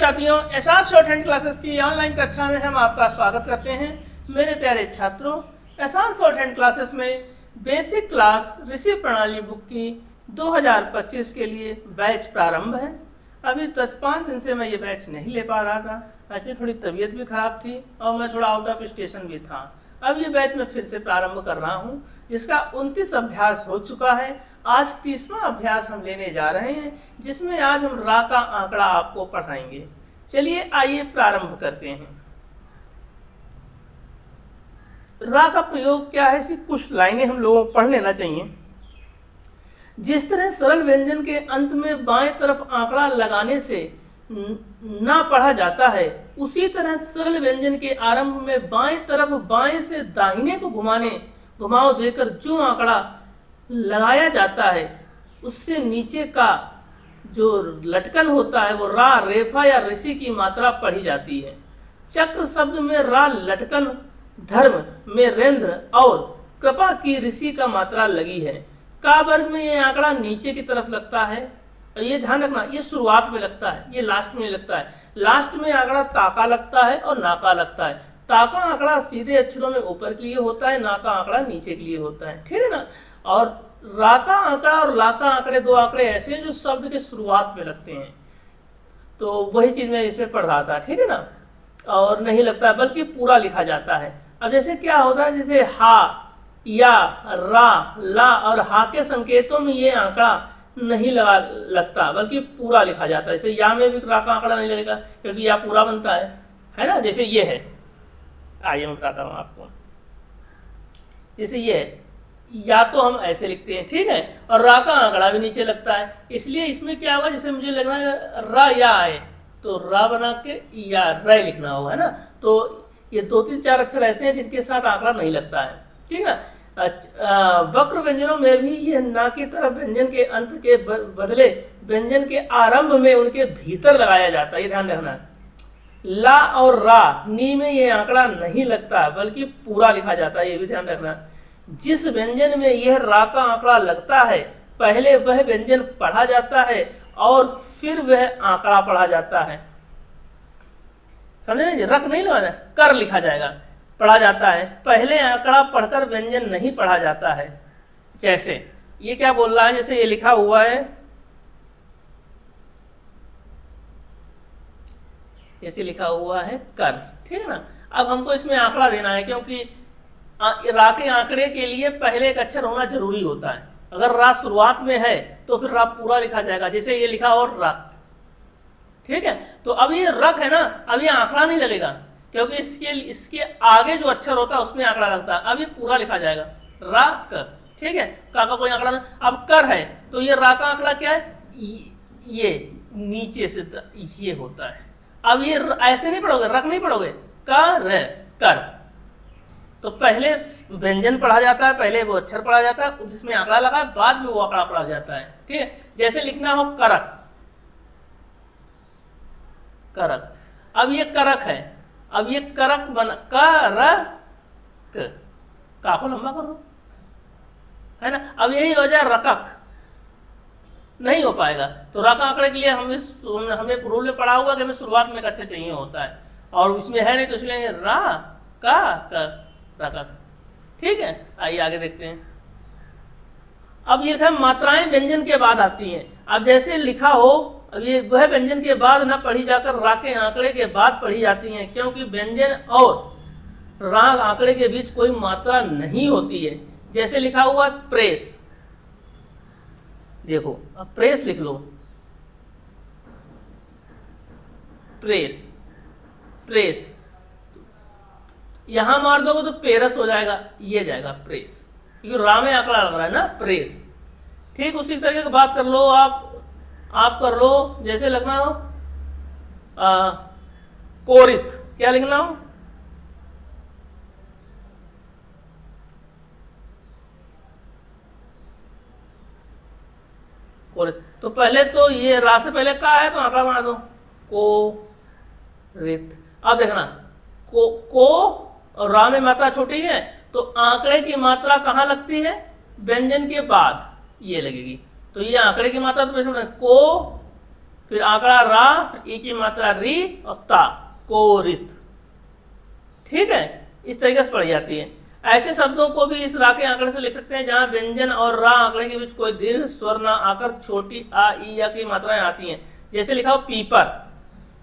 साथियों, SR short hand classes की online कक्षा में हम आपका स्वागत करते हैं। मेरे प्यारे छात्रों, एसआर शॉर्ट हैंड क्लासेस में बेसिक क्लास ऋषि प्रणाली बुक की 2025 के लिए बैच प्रारंभ है। अभी 10-5 दिन से मैं ये बैच नहीं ले पा रहा था, ऐसे थोड़ी तबीयत भी खराब थी और मैं थोड़ा आउट ऑफ स्टेशन भी था। अब ये बैच मैं फिर से प्रारंभ कर रहा हूँ, जिसका 29 अभ्यास हो चुका है। आज 30वां अभ्यास हम लेने जा रहे हैं, जिसमें आज हम रा का आंकड़ा आपको पढ़ाएंगे। चलिए आइए प्रारंभ करते हैं। रा का प्रयोग क्या है, सिर्फ कुछ लाइनें हम लोगों को पढ़ लेना चाहिए। जिस तरह सरल व्यंजन के अंत में बाएं तरफ आंकड़ा लगाने से ना पढ़ा जाता है, उसी तरह सरल व्यंजन के आरंभ में बाएं तरफ बाएं से दाहिने को घुमाव देकर जो आंकड़ा लगाया जाता है, उससे नीचे का जो लटकन होता है वो रा, रेफा या ऋषि की मात्रा पढ़ी जाती है। चक्र शब्द में रा लटकन, धर्म में रेंद्र और कृपा की ऋषि का मात्रा लगी है। का वर्ग में ये आंकड़ा नीचे की तरफ लगता है, और ये ध्यान रखना, ये शुरुआत में लगता है, ये लास्ट में लगता है। लास्ट में आंकड़ा ताका लगता है और नाका लगता है। ताका आंकड़ा सीधे अक्षरों में ऊपर के लिए होता है, नाका आंकड़ा नीचे के लिए होता है, ठीक है ना। और रा का आंकड़ा और ला का आंकड़े, दो आंकड़े ऐसे हैं जो शब्द के शुरुआत में लगते हैं। तो वही चीज मैं इसमें पढ़ रहा था, ठीक है ना। और नहीं लगता बल्कि पूरा लिखा जाता है। अब जैसे क्या होता है, जैसे हा, या, रा, ला और हा के संकेतों में ये आंकड़ा नहीं लगता बल्कि पूरा लिखा जाता है। जैसे या में भी रा का आंकड़ा नहीं लगेगा क्योंकि या पूरा बनता है ना। जैसे ये है, आइए मैं बताता हूं आपको। जैसे ये है, या तो हम ऐसे लिखते हैं, ठीक है, और रा का आंकड़ा भी नीचे लगता है। इसलिए इसमें क्या होगा, जैसे मुझे लगना है रा या आए तो रा बना के या रे लिखना होगा, है ना। तो ये 2-3-4 अक्षर ऐसे हैं जिनके साथ आंकड़ा नहीं लगता है, ठीक है। वक्र व्यंजनों में भी यह ना की तरफ व्यंजन के अंत के बदले व्यंजन के आरंभ में उनके भीतर लगाया जाता है, ये ध्यान रखना। ला और रा, नी में ये आंकड़ा नहीं लगता बल्कि पूरा लिखा जाता है, ये भी ध्यान रखना। जिस व्यंजन में यह रा का आंकड़ा लगता है, पहले वह व्यंजन पढ़ा जाता है और फिर वह आंकड़ा पढ़ा जाता है। समझे, रख नहीं लगाना, कर लिखा जाएगा, पढ़ा जाता है। पहले आंकड़ा पढ़कर व्यंजन नहीं पढ़ा जाता है। जैसे ये क्या बोल रहा है, जैसे ये लिखा हुआ है, ऐसे लिखा हुआ है कर, ठीक है ना। अब हमको इसमें आंकड़ा देना है, क्योंकि रा के आंकड़े के लिए पहले एक अक्षर होना जरूरी होता है। अगर रा शुरुआत में है तो फिर रा पूरा लिखा जाएगा। जैसे ये लिखा और रा, ठीक है। तो अब ये रख है ना, अब ये आंकड़ा नहीं लगेगा क्योंकि इसके आगे जो अक्षर होता है उसमें आंकड़ा लगता है। अब ये पूरा लिखा जाएगा, रा कर, ठीक है। का कोई आंकड़ा नहीं। अब कर है तो ये रा का आंकड़ा क्या है, ये नीचे से ये होता है। अब ये ऐसे नहीं पढ़ोगे, रख नहीं पढ़ोगे, कर। तो पहले व्यंजन पढ़ा जाता है, पहले वो अक्षर पढ़ा जाता है जिसमें आंकड़ा लगा है, बाद में वो आंकड़ा पढ़ा जाता है, ठीक है। जैसे लिखना हो करक, करक। अब ये करक है, अब ये करक बना का को लंबा कर दो, है ना। अब यही हो जाए रकक, नहीं हो पाएगा। तो रा का आंकड़े के लिए हमें रूल में पढ़ा हुआ कि हमें शुरुआत में एक अक्षर चाहिए होता है, और इसमें है नहीं तो इसलिए रा का रकक, ठीक है। आइए आगे देखते हैं। अब ये लिखा मात्राएं व्यंजन के बाद आती हैं। अब जैसे लिखा हो, अब ये वह व्यंजन के बाद ना पढ़ी जाकर रा के आंकड़े के बाद पढ़ी जाती हैं, क्योंकि व्यंजन और रा आंकड़े के बीच कोई मात्रा नहीं होती है। जैसे लिखा हुआ प्रेस, देखो अब प्रेस लिख लो, प्रेस, प्रेस, यहां मार दोगे तो पेरस हो जाएगा, ये जाएगा प्रेस, क्योंकि रा में आंकड़ा लग रहा है ना, प्रेस। ठीक उसी तरीके की बात कर लो आप कर लो, जैसे लगना हो कोरित, क्या लिखना हो, कोरित। तो पहले तो ये रा से पहले का है तो आंकड़ा बना दो, कोरित। अब देखना को और रा में मात्रा छोटी है तो आंकड़े की मात्रा कहां लगती है, व्यंजन के बाद ये लगेगी। तो ये आंकड़े की मात्रा तो को फिर आंकड़ा रा, ई की मात्रा री और ता, कोरित। ठीक है, इस तरीके से पढ़ी जाती है। ऐसे शब्दों को भी इस रा के आंकड़े से लिख सकते हैं जहां व्यंजन और रा आंकड़े के बीच कोई दीर्घ स्वर ना आकर छोटी आ, ई, या की मात्राएं आती हैं। जैसे लिखा हो पीपर,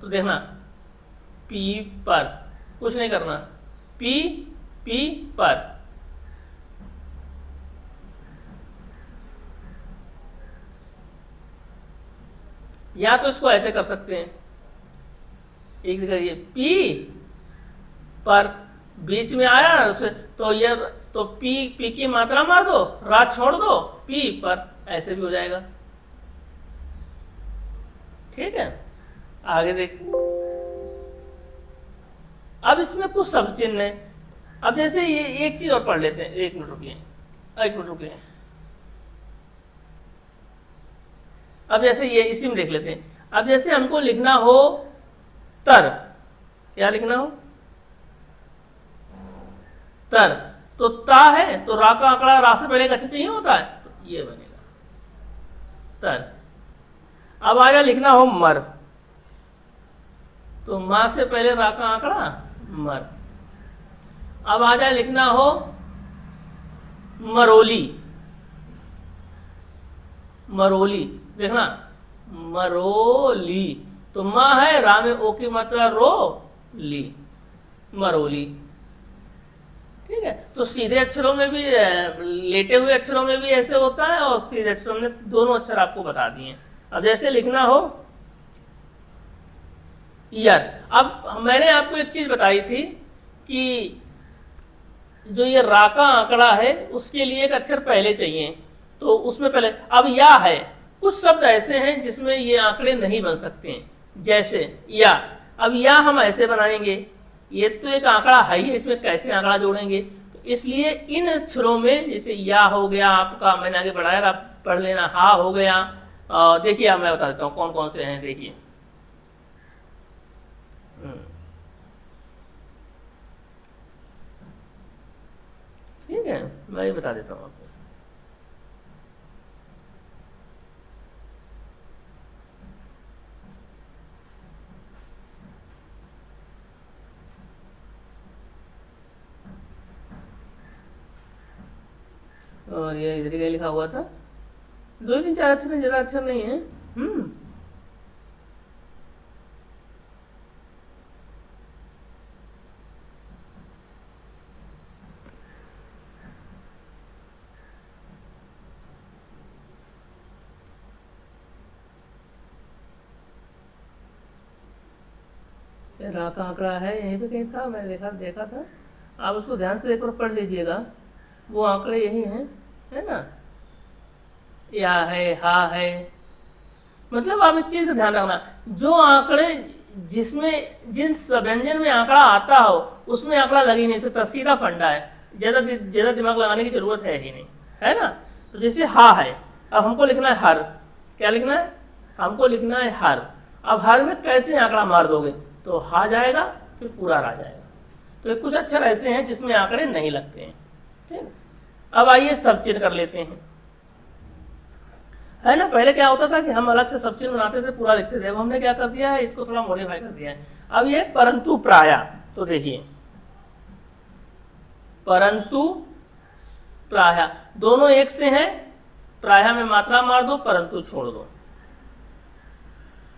तो देखना पीपर, कुछ नहीं करना, पी पी पर। या तो इसको ऐसे कर सकते हैं, एक करिए पी पर, बीच में आया उसे तो ये, तो पी की मात्रा मार दो, रा छोड़ दो, पी पर, ऐसे भी हो जाएगा। ठीक है, आगे देख। अब इसमें कुछ शब्द चिन्ह है। अब जैसे ये एक चीज और पढ़ लेते हैं, एक मिनट रुकिए। अब जैसे ये इसी में देख लेते हैं। अब जैसे हमको लिखना हो तर, क्या लिखना हो, तर, तो ता है तो रा का आंकड़ा रा से पहले एक अच्छा चाहिए होता है, तो ये बनेगा तर। अब आया लिखना हो मर, तो मां से पहले रा का आंकड़ा मर। अब आ जाए लिखना हो मरोली, मरोली, देखना मरोली, तो मां है, रा में ओ की मात्रा रो, ली, मरोली। ठीक है, तो सीधे अक्षरों में भी, लेटे हुए अक्षरों में भी ऐसे होता है और सीधे अक्षरों में, दोनों अक्षर आपको बता दिए। अब जैसे लिखना हो ईयर। अब मैंने आपको एक चीज बताई थी कि जो ये रा का आंकड़ा है उसके लिए एक अक्षर पहले चाहिए, तो उसमें पहले, अब या है, कुछ शब्द ऐसे हैं जिसमें ये आंकड़े नहीं बन सकते हैं, जैसे या। अब या हम ऐसे बनाएंगे, ये तो एक आंकड़ा है ही, इसमें कैसे आंकड़ा जोड़ेंगे, तो इसलिए इन अक्षरों में, जैसे या हो गया आपका, मैंने आगे बढ़ाया, आप पढ़ लेना, हा हो गया। देखिए अब मैं बता देता हूँ कौन कौन से हैं, देखिए। ठीक है, मैं ये बता देता हूँ आपको। और ये इधर क्या लिखा हुआ था, 2-3-4 अक्षर है, ज्यादा अक्षर नहीं है। रा का आंकड़ा है, यहीं पे कहीं था, मैं देखा था। आप उसको ध्यान से एक बार पढ़ लीजिएगा, वो आंकड़े यही हैं, है ना, या है, हा है। मतलब आप एक चीज का ध्यान रखना, जो आंकड़े जिसमें, जिन व्यंजन में आंकड़ा आता हो उसमें आंकड़ा लग ही नहीं सकता, सीधा फंडा है, ज्यादा दिमाग लगाने की जरूरत है ही नहीं, है ना। तो जैसे हा है, अब हमको लिखना है हर, क्या लिखना है, हमको लिखना है हर। अब हर में कैसे आंकड़ा मार दोगे, तो हा जाएगा, फिर पूरा रा जाएगा। तो कुछ अक्षर ऐसे हैं जिसमें आंकड़े नहीं लगते हैं। ठीक, अब आइए सब चिन्ह कर लेते हैं, है ना। पहले क्या होता था कि हम अलग से सब चिन्ह बनाते थे, पूरा लिखते थे। अब हमने क्या कर दिया है, इसको थोड़ा मॉडिफाई कर दिया है। अब ये परंतु प्राया, तो देखिए परंतु प्राया, दोनों एक से हैं, प्राया में मात्रा मार दो, परंतु छोड़ दो।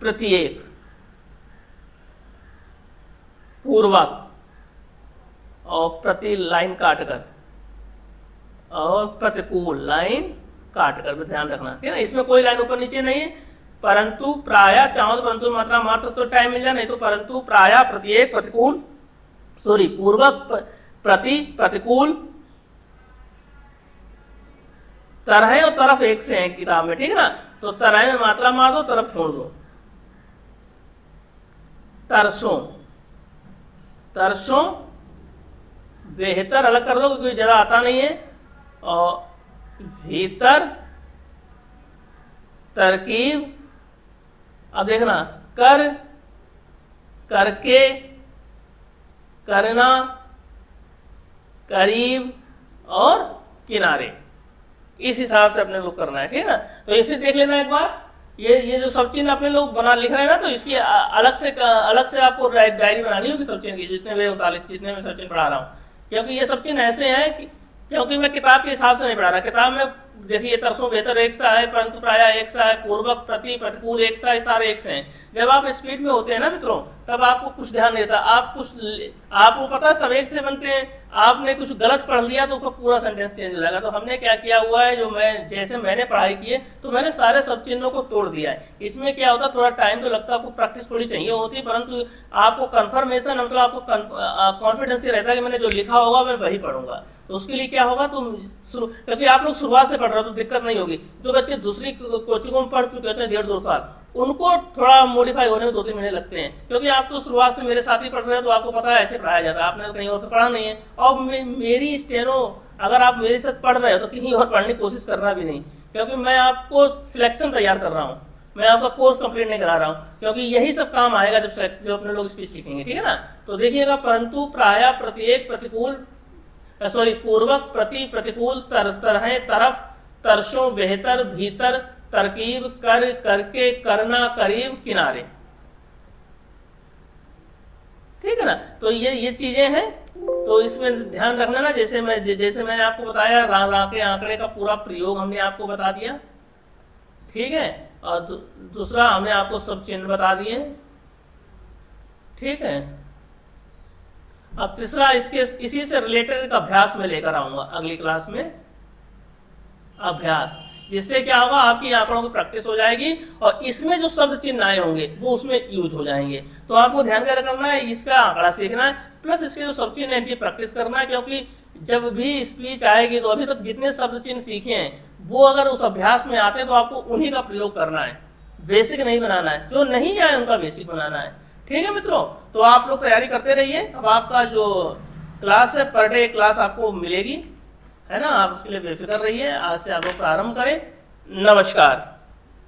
प्रत्येक, पूर्वक, और प्रति लाइन काटकर, और प्रतिकूल लाइन काटकर, ध्यान रखना, ठीक है ना। इसमें कोई लाइन ऊपर नीचे नहीं है। परंतु प्राया, चाहो तो परंतु मात्रा मार सकते हो, टाइम मिल जाए, नहीं तो परंतु प्राया, प्रत्येक, प्रतिकूल, सॉरी पूर्वक, प्रति, प्रतिकूल, तरह और तरफ एक से हैं किताब में, ठीक है ना। तो तरह में मात्रा मार दो, तरफ छोड़ दो। तरसों, तरसों, बेहतर अलग कर दो क्योंकि ज्यादा आता नहीं है। और भीतर, तरकीब, अब देखना, कर, करके, करना, करीब और किनारे, इस हिसाब से अपने को करना है, ठीक है ना। तो ये फिर देख लेना एक बार, ये जो सब चिन्ह अपने लोग बना लिख रहे हैं ना, तो इसकी अलग से आपको डायरी बनानी होगी सब चिन्ह की, जितने मैं 39 जितने मैं सब चिन्ह पढ़ा रहा हूँ, क्योंकि ये सब चिन्ह ऐसे हैं कि क्योंकि मैं किताब के हिसाब से नहीं पढ़ा रहा। किताब में देखिए तरसों बेहतर एक सा है, परंतु प्राय एक सा है, पूर्वक प्रति प्रतिकूल एक सा है, सारे एक से हैं। जब आप स्पीड में होते हैं ना मित्रों, तब आपको कुछ ध्यान नहीं देता, आपको पता है सब एक से बनते हैं, आपने कुछ गलत पढ़ लिया तो पूरा सेंटेंस चेंज हो जाएगा। तो हमने क्या किया हुआ है, जो मैंने पढ़ाई की है, तो मैंने सारे सब चिन्हों को तोड़ दिया है। इसमें क्या होता है, थोड़ा टाइम तो लगता है, आपको प्रैक्टिस थोड़ी चाहिए होती है, परंतु आपको कंफर्मेशन मतलब आपको कॉन्फिडेंस रहता है कि मैंने जो लिखा होगा मैं वही पढ़ूंगा। तो उसके लिए क्या होगा, क्योंकि आप लोग शुरुआत से पढ़ रहे हो तो दिक्कत नहीं होगी। जो बच्चे दूसरी कोचिंगों में पढ़ चुके होते हैं 1.5-2 साल, उनको थोड़ा मॉडिफाई होने में 2-3 महीने लगते हैं, क्योंकि आप तो शुरुआत से मेरे साथ ही पढ़ रहे हैं, तो आपको पता है ऐसे पढ़ाया जाता है, आपने कहीं और से पढ़ा नहीं है। और मेरी स्टेनो, अगर आप मेरे साथ पढ़ रहे हो तो कहीं और पढ़ने की कोशिश करना भी नहीं, क्योंकि मैं आपको सिलेक्शन तैयार कर रहा हूँ, मैं आपका कोर्स कंप्लीट नहीं करा रहा हूँ, क्योंकि यही सब काम आएगा जब अपने लोग स्पीच सीखेंगे, ठीक है ना। तो देखिएगा, परंतु प्राय प्रत्येक प्रतिकूल पूर्वक प्रति प्रतिकूल तरह तरफ तरसों बेहतर भीतर तरकीब कर करके करना करीब किनारे, ठीक है ना। तो ये चीजें हैं, तो इसमें ध्यान रखना ना। जैसे मैंने आपको बताया, रा के आंकड़े का पूरा प्रयोग हमने आपको बता दिया, ठीक है। और दूसरा हमने आपको सब चिन्ह बता दिए, ठीक है। अब तीसरा इसी से रिलेटेड एक अभ्यास में लेकर आऊंगा अगली क्लास में, अभ्यास, जिससे क्या होगा, आपकी आंकड़ों की प्रैक्टिस हो जाएगी और इसमें जो शब्द चिन्ह आए होंगे वो उसमें यूज हो जाएंगे। तो आपको ध्यान क्या करना है, इसका आंकड़ा सीखना है, प्लस इसके जो शब्द चिन्ह इनकी प्रैक्टिस करना है, क्योंकि जब भी स्पीच आएगी तो अभी तक जितने शब्द चिन्ह सीखे हैं वो अगर उस अभ्यास में आते हैं तो आपको उन्हीं का प्रयोग करना है, बेसिक नहीं बनाना है, जो नहीं आए उनका बेसिक बनाना है, ठीक है मित्रों। तो आप लोग तैयारी करते रहिए। अब आपका जो क्लास है, पर डे क्लास आपको मिलेगी, है ना, आप उसके लिए बेफिक्र रहिए। आज से आप लोग प्रारंभ करें। नमस्कार।